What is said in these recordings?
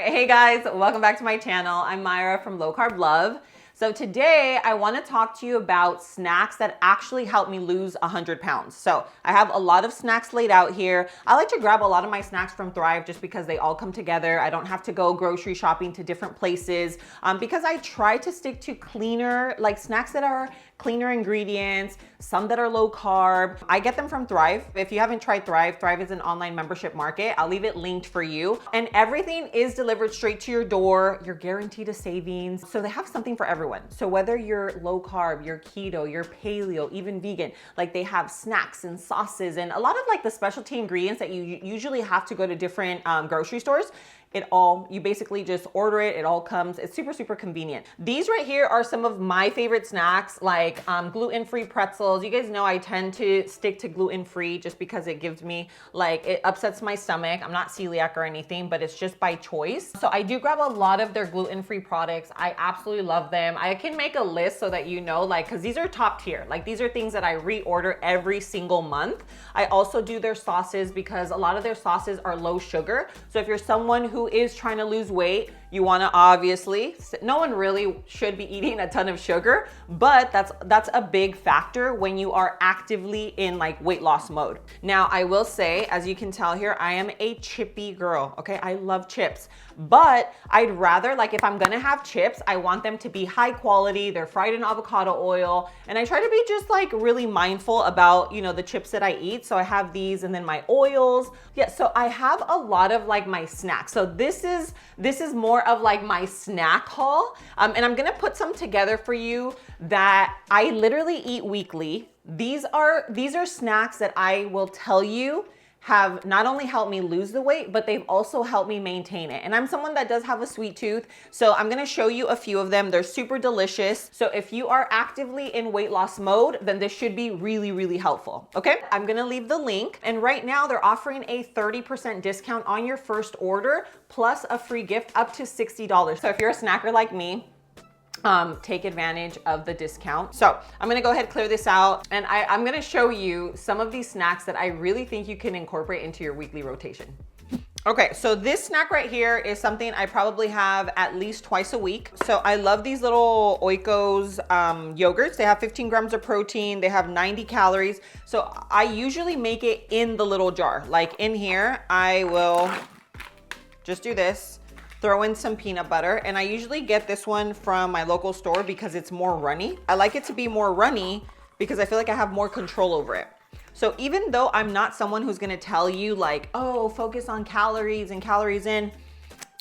Hey guys, welcome back to my channel. I'm Myra from Low Carb Love. So today I want to talk to you about snacks that actually help me lose 100 pounds. So I have a lot of snacks laid out here. I like to grab a lot of my snacks from Thrive just because they all come together. I don't have to go grocery shopping to different places because I try to stick to cleaner, like snacks that are cleaner ingredients, some that are low carb. I get them from Thrive. If you haven't tried Thrive, Thrive is an online membership market. I'll leave it linked for you. And everything is delivered straight to your door. You're guaranteed a savings. So they have something for everyone. So whether you're low carb, you're keto, you're paleo, even vegan, like they have snacks and sauces and a lot of like the specialty ingredients that you usually have to go to different grocery stores. You basically just order it. It all comes. It's super, super convenient. These right here are some of my favorite snacks, like gluten-free pretzels. You guys know I tend to stick to gluten-free just because it gives me, it upsets my stomach. I'm not celiac or anything, but it's just by choice. So I do grab a lot of their gluten-free products. I absolutely love them. I can make a list so that you know, because these are top tier. These are things that I reorder every single month. I also do their sauces because a lot of their sauces are low sugar. So if you're someone who is trying to lose weight, you want to obviously, no one really should be eating a ton of sugar, but that's a big factor when you are actively in weight loss mode. Now, I will say, as you can tell here, I am a chippy girl, okay? I love chips, but I'd rather, if I'm gonna have chips, I want them to be high quality, they're fried in avocado oil, and I try to be just really mindful about, the chips that I eat. So I have these and then my oils. Yeah, so I have a lot of my snacks. So this is more of my snack haul. And I'm gonna put some together for you that I literally eat weekly. These are snacks that I will tell you have not only helped me lose the weight, but they've also helped me maintain it. And I'm someone that does have a sweet tooth, so I'm gonna show you a few of them. They're super delicious. So if you are actively in weight loss mode, then this should be really, really helpful, okay? I'm gonna leave the link, and right now they're offering a 30% discount on your first order, plus a free gift up to $60. So if you're a snacker like me, take advantage of the discount. So I'm gonna go ahead and clear this out, and I'm gonna show you some of these snacks that I really think you can incorporate into your weekly rotation. Okay, so this snack right here is something I probably have at least twice a week. So I love these little Oikos yogurts. They have 15 grams of protein. They have 90 calories. So I usually make it in the little jar. In here, I will just do this. Throw in some peanut butter, and I usually get this one from my local store because it's more runny. I like it to be more runny because I feel like I have more control over it. So even though I'm not someone who's gonna tell you oh, focus on calories and calories in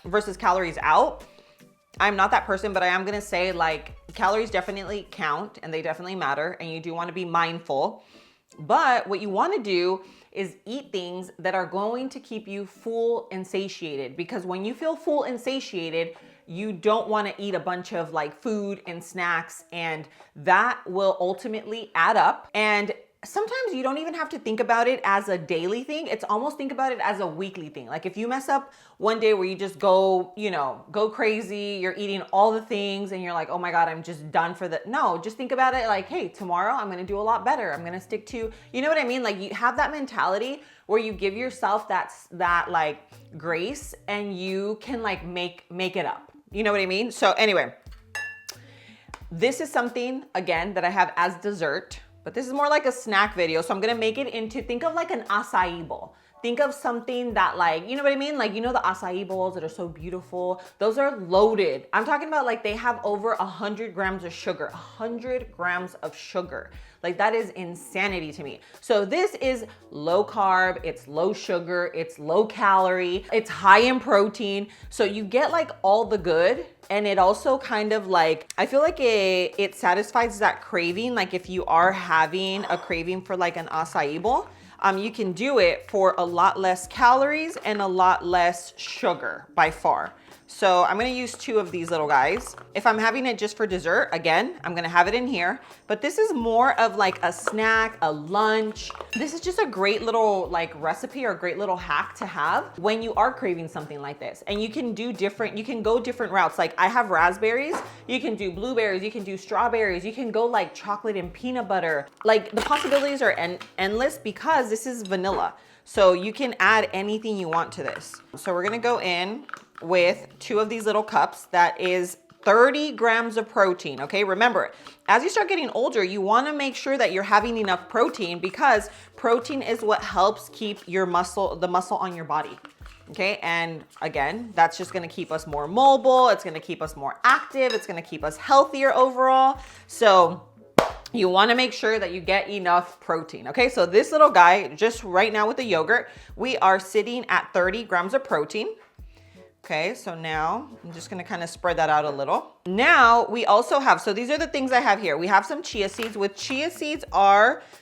versus calories out, I'm not that person, but I am gonna say calories definitely count and they definitely matter, and you do wanna be mindful. But what you wanna do is eat things that are going to keep you full and satiated, because when you feel full and satiated, you don't want to eat a bunch of food and snacks, and that will ultimately add up. And sometimes you don't even have to think about it as a daily thing. It's almost think about it as a weekly thing. If you mess up one day where you just go crazy, you're eating all the things and you're oh my God, I'm just done for the, no, just think about it hey, tomorrow I'm going to do a lot better. I'm going to stick to, you know what I mean? You have that mentality where you give yourself that grace, and you can make it up. You know what I mean? So anyway, this is something again that I have as dessert. But this is more like a snack video. So I'm gonna make it into, think of an acai bowl. Think of something that you know what I mean? The acai bowls that are so beautiful. Those are loaded. I'm talking about they have over 100 grams of sugar, 100 grams of sugar. That is insanity to me. So this is low carb, it's low sugar, it's low calorie, it's high in protein. So you get all the good, and it also kind of I feel like it satisfies that craving. If you are having a craving for an acai bowl, you can do it for a lot less calories and a lot less sugar by far. So I'm gonna use 2 of these little guys. If I'm having it just for dessert, again, I'm gonna have it in here, but this is more of a snack, a lunch. This is just a great little recipe or a great little hack to have when you are craving something like this. And you can go different routes. I have raspberries, you can do blueberries, you can do strawberries, you can go chocolate and peanut butter. The possibilities are endless because this is vanilla. So you can add anything you want to this. So we're gonna go in with 2 of these little cups. That is 30 grams of protein, okay? Remember, as you start getting older, you wanna make sure that you're having enough protein because protein is what helps keep your muscle, the muscle on your body, okay? And again, that's just gonna keep us more mobile, it's gonna keep us more active, it's gonna keep us healthier overall. So you wanna make sure that you get enough protein, okay? So this little guy, just right now with the yogurt, we are sitting at 30 grams of protein. Okay, so now I'm just gonna kind of spread that out a little. Now we also have, so these are the things I have here. We have some chia seeds. With chia seeds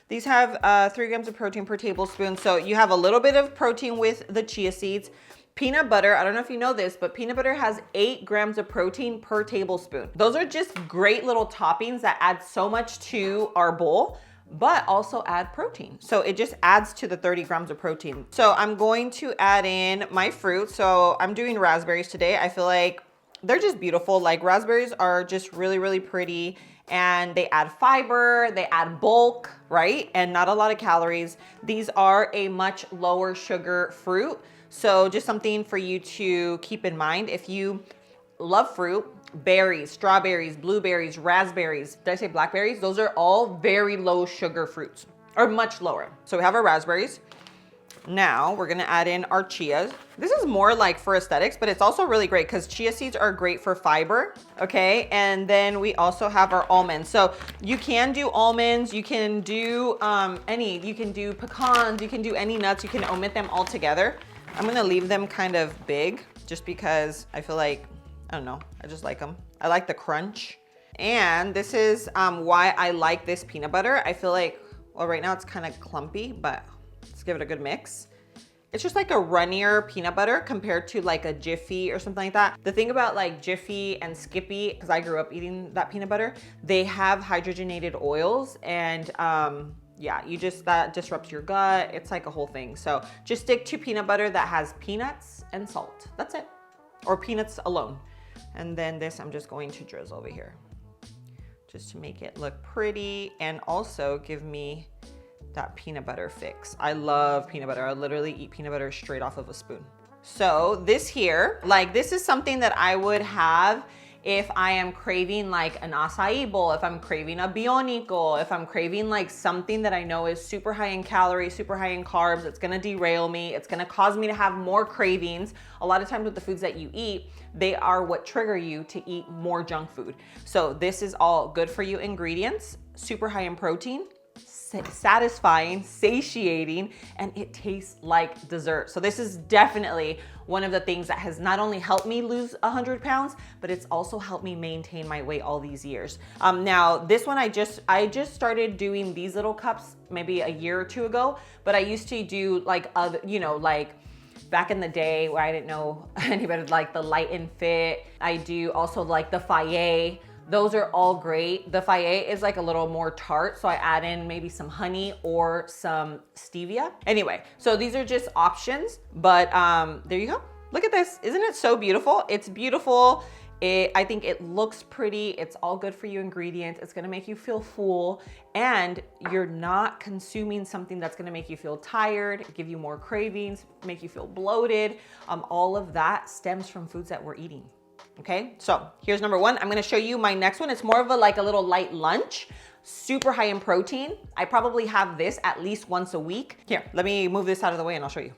these have 3 grams of protein per tablespoon. So you have a little bit of protein with the chia seeds. Peanut butter, I don't know if you know this, but peanut butter has 8 grams of protein per tablespoon. Those are just great little toppings that add so much to our bowl, but also add protein. So it just adds to the 30 grams of protein. So I'm going to add in my fruit. So I'm doing raspberries today. I feel like they're just beautiful. Like raspberries are just really, really pretty and they add fiber, they add bulk, right? And not a lot of calories. These are a much lower sugar fruit. So just something for you to keep in mind. If you love fruit, berries, strawberries, blueberries, raspberries, did I say blackberries? Those are all very low sugar fruits, or much lower. So we have our raspberries. Now we're gonna add in our chias. This is more like for aesthetics, but it's also really great because chia seeds are great for fiber, okay? And then we also have our almonds. So you can do almonds, you can do you can do pecans, you can do any nuts, you can omit them all together. I'm gonna leave them kind of big just because I feel like, I don't know, I just like them. I like the crunch. And this is why I like this peanut butter. I feel like, well, right now it's kind of clumpy, but let's give it a good mix. It's just like a runnier peanut butter compared to like a Jiffy or something like that. The thing about like Jiffy and Skippy, because I grew up eating that peanut butter, they have hydrogenated oils and yeah, that disrupts your gut. It's like a whole thing. So just stick to peanut butter that has peanuts and salt. That's it. Or peanuts alone. And then this I'm just going to drizzle over here just to make it look pretty and also give me that peanut butter fix. I love peanut butter. I literally eat peanut butter straight off of a spoon. So this here, like this is something that I would have if I am craving like an acai bowl, if I'm craving a bionico, if I'm craving like something that I know is super high in calories, super high in carbs, it's gonna derail me, it's gonna cause me to have more cravings. A lot of times with the foods that you eat, they are what trigger you to eat more junk food. So this is all good for you ingredients, super high in protein, satisfying, satiating, and it tastes like dessert. So this is definitely one of the things that has not only helped me lose 100 pounds, but it's also helped me maintain my weight all these years. Now this one, I just started doing these little cups maybe a year or 2 ago, but I used to do like other, like back in the day where I didn't know anybody like the Light and Fit. I do also like the Faye. Those are all great. The Faye is like a little more tart, so I add in maybe some honey or some stevia. Anyway, so these are just options, but there you go. Look at this. Isn't it so beautiful? It's beautiful. I think it looks pretty. It's all good for you ingredients. It's gonna make you feel full and you're not consuming something that's gonna make you feel tired, give you more cravings, make you feel bloated. All of that stems from foods that we're eating. Okay, so here's number 1. I'm gonna show you my next one. It's more of a like a little light lunch, super high in protein. I probably have this at least once a week. Here, let me move this out of the way and I'll show you.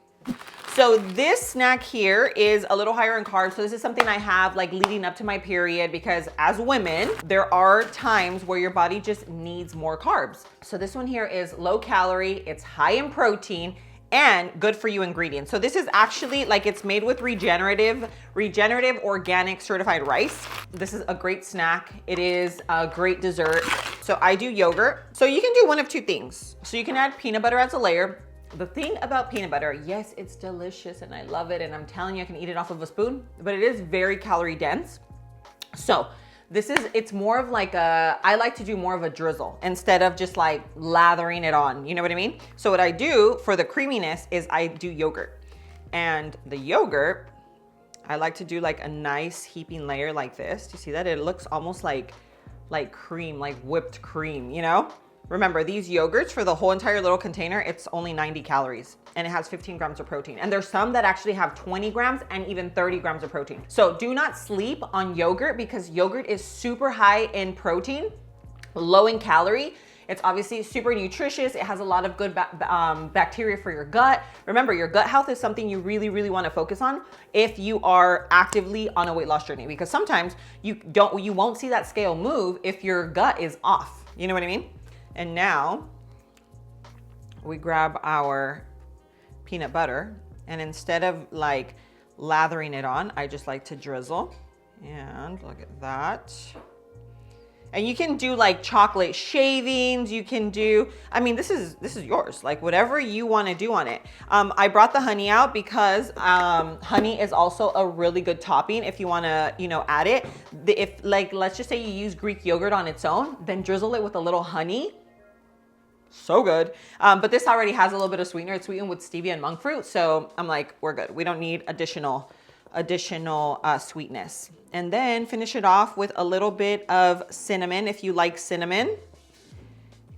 So this snack here is a little higher in carbs. So this is something I have like leading up to my period because as women, there are times where your body just needs more carbs. So this one here is low calorie, it's high in protein, and good for you ingredients. So this is actually like it's made with regenerative organic certified rice. This is a great snack. It is a great dessert. So I do yogurt. So you can do one of 2 things. So you can add peanut butter as a layer. The thing about peanut butter, yes, it's delicious and I love it. And I'm telling you, I can eat it off of a spoon, but it is very calorie dense. So it's more of like I like to do more of a drizzle instead of just like lathering it on, you know what I mean? So what I do for the creaminess is I do yogurt. And the yogurt, I like to do like a nice heaping layer like this. Do you see that? It looks almost like cream, like whipped cream, you know? Remember, these yogurts for the whole entire little container, it's only 90 calories and it has 15 grams of protein. And there's some that actually have 20 grams and even 30 grams of protein. So do not sleep on yogurt because yogurt is super high in protein, low in calorie. It's obviously super nutritious. It has a lot of good bacteria for your gut. Remember, your gut health is something you really, really want to focus on if you are actively on a weight loss journey, because sometimes you won't see that scale move if your gut is off. You know what I mean? And now we grab our peanut butter, and instead of like lathering it on, I just like to drizzle. And look at that. And you can do like chocolate shavings. You can do, I mean, this is yours, like whatever you want to do on it. I brought the honey out because honey is also a really good topping if you want to, you know, add it. If like, let's just say you use Greek yogurt on its own, then drizzle it with a little honey. So good. But this already has a little bit of sweetener. It's sweetened with stevia and monk fruit. So I'm like, we're good. We don't need additional sweetness. And then finish it off with a little bit of cinnamon if you like cinnamon.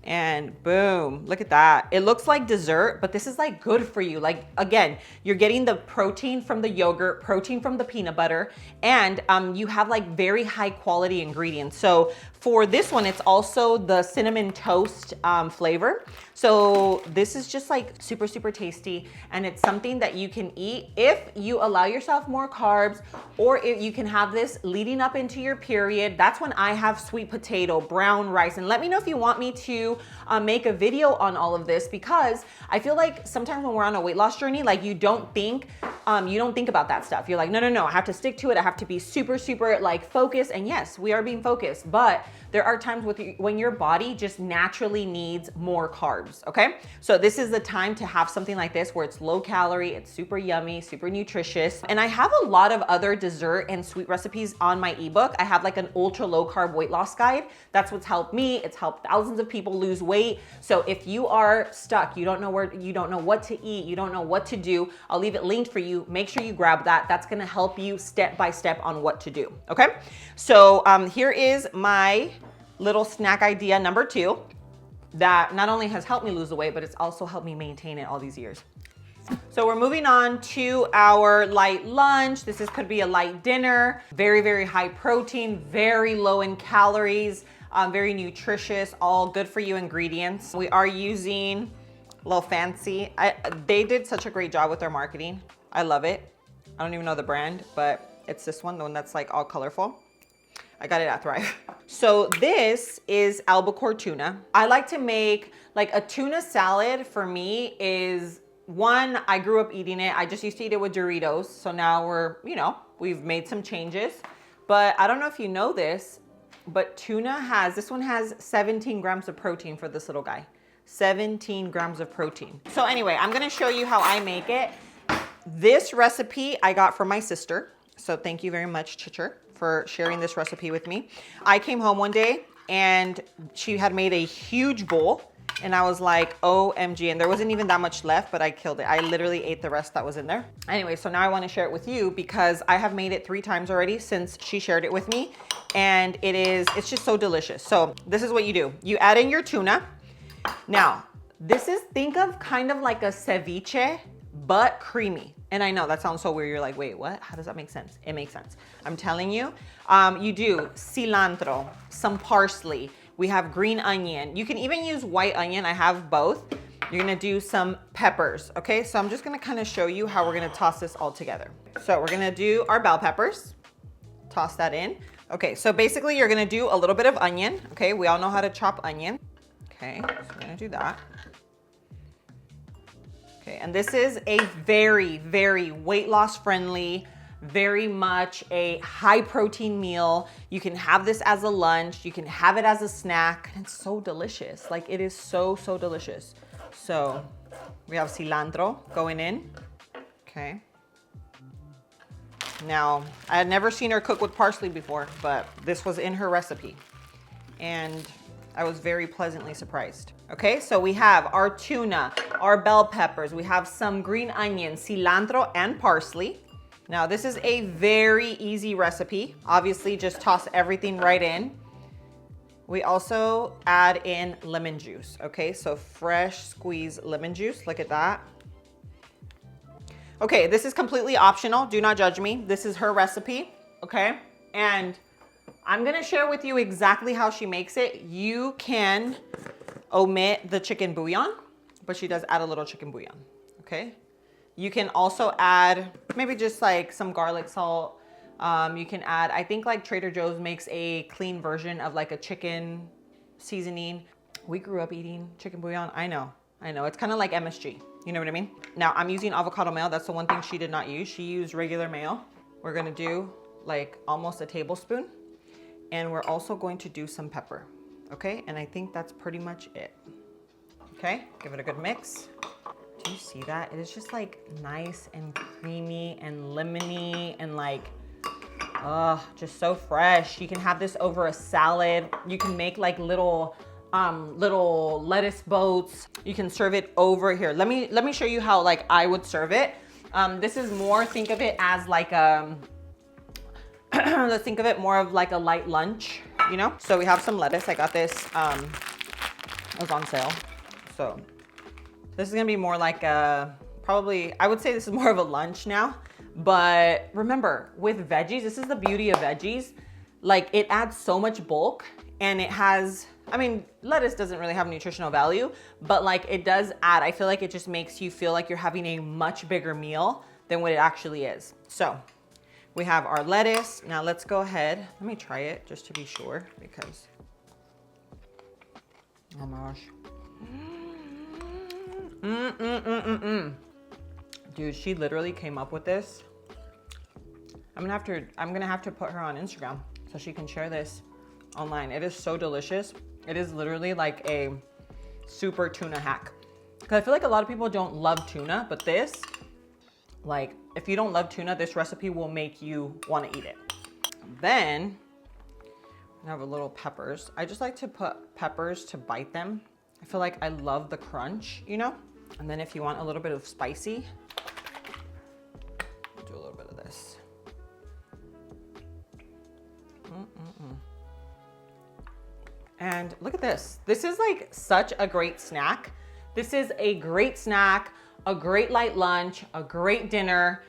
And boom, look at that. It looks like dessert, but this is like good for you. Like again, you're getting the protein from the yogurt, protein from the peanut butter, and you have like very high quality ingredients. So for this one, it's also the cinnamon toast flavor. So this is just like super, super tasty. And it's something that you can eat if you allow yourself more carbs, or if you can have this leading up into your period. That's when I have sweet potato, brown rice. And let me know if you want me to make a video on all of this, because I feel like sometimes when we're on a weight loss journey, like you don't think about that stuff. You're like, no, I have to stick to it. I have to be super, super like focused. And yes, we are being focused, but there are times when your body just naturally needs more carbs, okay? So this is the time to have something like this where it's low calorie, it's super yummy, super nutritious. And I have a lot of other dessert and sweet recipes on my ebook. I have like an ultra low carb weight loss guide. That's what's helped me. It's helped thousands of people lose weight. So if you are stuck, you don't know what to eat, you don't know what to do, I'll leave it linked for you. Make sure you grab that. That's gonna help you step by step on what to do, okay? So here is my little snack idea number 2 that not only has helped me lose the weight, but it's also helped me maintain it all these years. So we're moving on to our light lunch. This could be a light dinner, very, very high protein, very low in calories, very nutritious, all good for you ingredients. We are using a little fancy. They did such a great job with their marketing. I love it. I don't even know the brand, but it's this one, the one that's like all colorful. I got it at Thrive. So this is albacore tuna. I like to make like a tuna salad. For me is one, I grew up eating it. I just used to eat it with Doritos. So now we've made some changes, but I don't know if you know this, but this one has 17 grams of protein for this little guy. 17 grams of protein. So anyway, I'm gonna show you how I make it. This recipe I got from my sister. So thank you very much, Chicher, for sharing this recipe with me. I came home one day and she had made a huge bowl and I was like, OMG, and there wasn't even that much left, but I killed it. I literally ate the rest that was in there. Anyway, so now I wanna share it with you because I have made it 3 times already since she shared it with me, and it's just so delicious. So this is what you do. You add in your tuna. Now, think of kind of like a ceviche, but creamy. And I know that sounds so weird. You're like, wait, what? How does that make sense? It makes sense. I'm telling you, you do cilantro, some parsley. We have green onion. You can even use white onion. I have both. You're gonna do some peppers, okay? So I'm just gonna kind of show you how we're gonna toss this all together. So we're gonna do our bell peppers. Toss that in. Okay, so basically you're gonna do a little bit of onion, okay? We all know how to chop onion. Okay, so we're gonna do that. Okay, and this is a very, very weight loss friendly, very much a high protein meal. You can have this as a lunch, you can have it as a snack, and it's so delicious. Like it is so, so delicious. So we have cilantro going in, okay. Now, I had never seen her cook with parsley before, but this was in her recipe. And I was very pleasantly surprised. Okay, so we have our tuna, our bell peppers, we have some green onion, cilantro, and parsley. Now this is a very easy recipe. Obviously just toss everything right in. We also add in lemon juice, okay? So fresh squeezed lemon juice, look at that. Okay, this is completely optional. Do not judge me. This is her recipe, okay? And I'm gonna share with you exactly how she makes it. You can omit the chicken bouillon, but she does add a little chicken bouillon, okay? You can also add maybe just like some garlic salt. You can add, I think like Trader Joe's makes a clean version of like a chicken seasoning. We grew up eating chicken bouillon. I know. It's kind of like MSG. You know what I mean? Now I'm using avocado mayo. That's the one thing she did not use. She used regular mayo. We're gonna do like almost a tablespoon. And we're also going to do some pepper, okay? And I think that's pretty much it. Okay, give it a good mix. Do you see that? It is just like nice and creamy and lemony and like, just so fresh. You can have this over a salad. You can make like little lettuce boats. You can serve it over here. Let me show you how like I would serve it. This is more, think of it as like let's think of it more of like a light lunch, you know? So we have some lettuce. I got this, it was on sale. So this is gonna be more like probably, I would say this is more of a lunch now. But remember, with veggies, this is the beauty of veggies. Like it adds so much bulk and it has, I mean, lettuce doesn't really have nutritional value, but like it does add, I feel like it just makes you feel like you're having a much bigger meal than what it actually is. So we have our lettuce. Now let's go ahead. Let me try it just to be sure because, oh my gosh. Dude, she literally came up with this. I'm gonna have to put her on Instagram so she can share this online. It is so delicious. It is literally like a super tuna hack. Because I feel like a lot of people don't love tuna, but this, like, if you don't love tuna, this recipe will make you want to eat it. Then I have a little peppers. I just like to put peppers to bite them. I feel like I love the crunch, you know? And then if you want a little bit of spicy, do a little bit of this. And look at this. This is like such a great snack. This is a great snack, a great light lunch, a great dinner.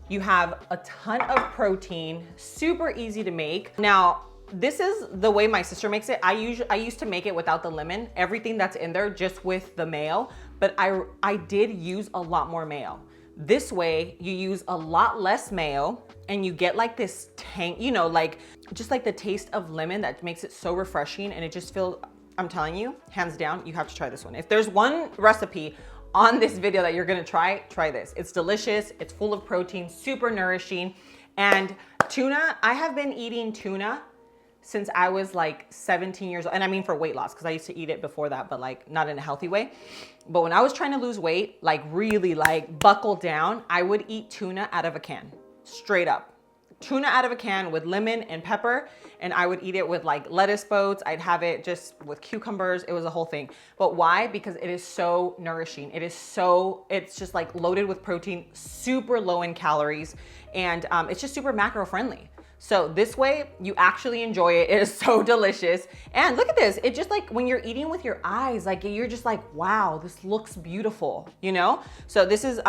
You have a ton of protein, super easy to make. Now, this is the way my sister makes it. I used to make it without the lemon, everything that's in there just with the mayo, but I did use a lot more mayo. This way you use a lot less mayo and you get like this tang, you know, like just like the taste of lemon that makes it so refreshing, and it just feels, I'm telling you, hands down, you have to try this one. If there's one recipe on this video that you're gonna try this. It's delicious, it's full of protein, super nourishing. And tuna, I have been eating tuna since I was like 17 years old. And I mean for weight loss, because I used to eat it before that, but like not in a healthy way. But when I was trying to lose weight, like really like buckle down, I would eat tuna out of a can, straight up. Tuna out of a can with lemon and pepper, and I would eat it with like lettuce boats. I'd have it just with cucumbers. It was a whole thing. But why? Because it is so nourishing. It's just like loaded with protein, super low in calories, and it's just super macro friendly. So this way you actually enjoy it. It is so delicious. And look at this. It just like when you're eating with your eyes, like you're just like, wow, this looks beautiful, you know? So this is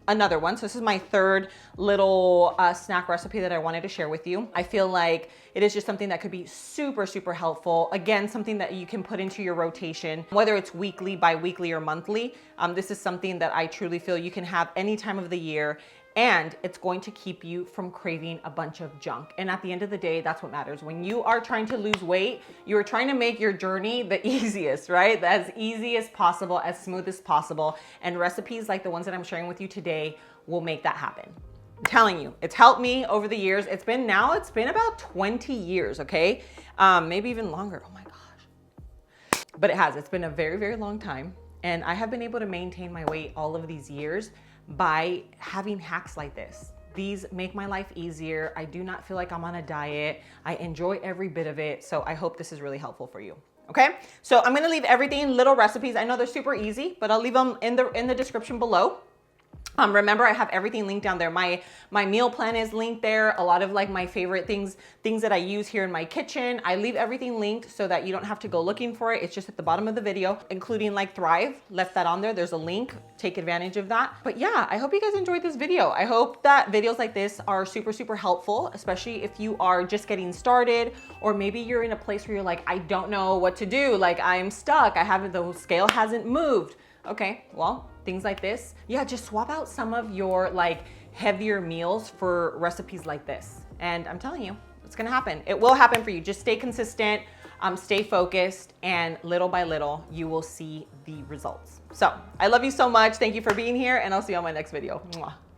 another one. So this is my third little snack recipe that I wanted to share with you. I feel like it is just something that could be super, super helpful. Again, something that you can put into your rotation, whether it's weekly, bi-weekly, or monthly. This is something that I truly feel you can have any time of the year, and it's going to keep you from craving a bunch of junk. And at the end of the day, that's what matters. When you are trying to lose weight, you're trying to make your journey the easiest, right? As easy as possible, as smooth as possible. And recipes like the ones that I'm sharing with you today will make that happen. I'm telling you, it's helped me over the years. It's been about 20 years, okay? Maybe even longer, oh my gosh. But it has, it's been a very, very long time. And I have been able to maintain my weight all of these years by having hacks like this. These make my life easier. I do not feel like I'm on a diet. I enjoy every bit of it. So I hope this is really helpful for you. Okay, so I'm gonna leave everything in little recipes. I know they're super easy, but I'll leave them in the description below. Remember, I have everything linked down there. My meal plan is linked there. A lot of like my favorite things that I use here in my kitchen. I leave everything linked so that you don't have to go looking for it. It's just at the bottom of the video, including like Thrive. Left that on there. There's a link. Take advantage of that. But yeah, I hope you guys enjoyed this video. I hope that videos like this are super, super helpful, especially if you are just getting started, or maybe you're in a place where you're like, I don't know what to do. Like I'm stuck. The scale hasn't moved. Okay, well, things like this. Yeah, just swap out some of your like heavier meals for recipes like this. And I'm telling you, it's gonna happen. It will happen for you. Just stay consistent, stay focused, and little by little, you will see the results. So I love you so much. Thank you for being here, and I'll see you on my next video. Mwah.